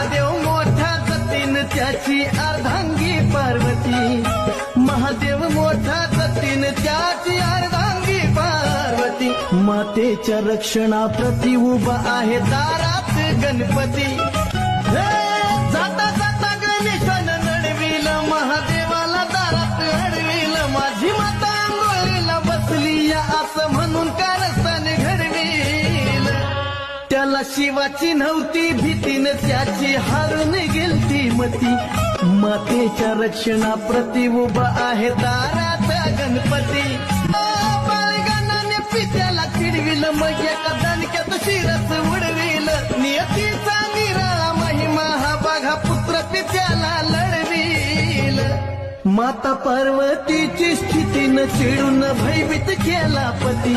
महादेव मोठा जतीन त्याची अर्धांगी पार्वती, महादेव मोठा जतीन त्याची अर्धांगी पार्वती, मातेच्या रक्षणाप्रती उभा आहे दारात गणपती. जाता जाता गणेशानं नडविल, महादेवाला दारात अडविल, माझी माता आंघोळीला बसली या असं म्हणून कारस्थान घडविल. त्याला शिवाची नव्हती भीतीनं त्याची हारून गेलती मती, मातेच्या रक्षणाप्रती उभा आहे दारात गणपती. बाळगानाने पित्याला चिडविल, मग एका दणक्यात शिरस उडविल, नियतीचा निराळा महिमा हा बघा पुत्र पित्याला लढविल. माता पार्वतीची स्थितीनं चिडून भयभीत केला पती,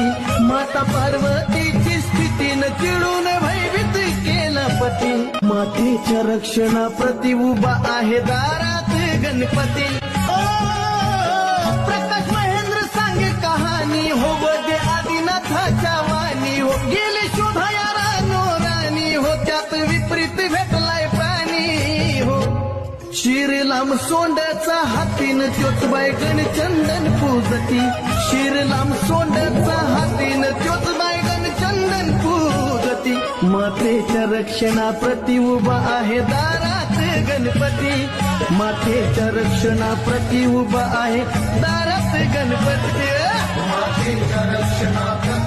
माता पार्वतीची स्थितीनं चिडून भयभीत केला पती, मातेच्या रक्षणाप्रती उभा आहे दारात गणपती. प्रकाश महेंद्र सांगे कहाणी हो दे आदिनाथाच्या वाणी हो, गेली शोधाया रानो राणी हो, त्यात विपरीत भेटलाय प्राणी हो. शिरलाम सोंडाचा हातीन चोचबाई गणचंदन पूजती, शिरलाम सोंडाचा हातीन चोचबाई गणचंदन पूजती, मातेच्या रक्षणाप्रती उभा आहे दारात गणपती, मातेच्या रक्षणाप्रती उभा आहे दारात गणपती, मातेच्या रक्षणाप्रती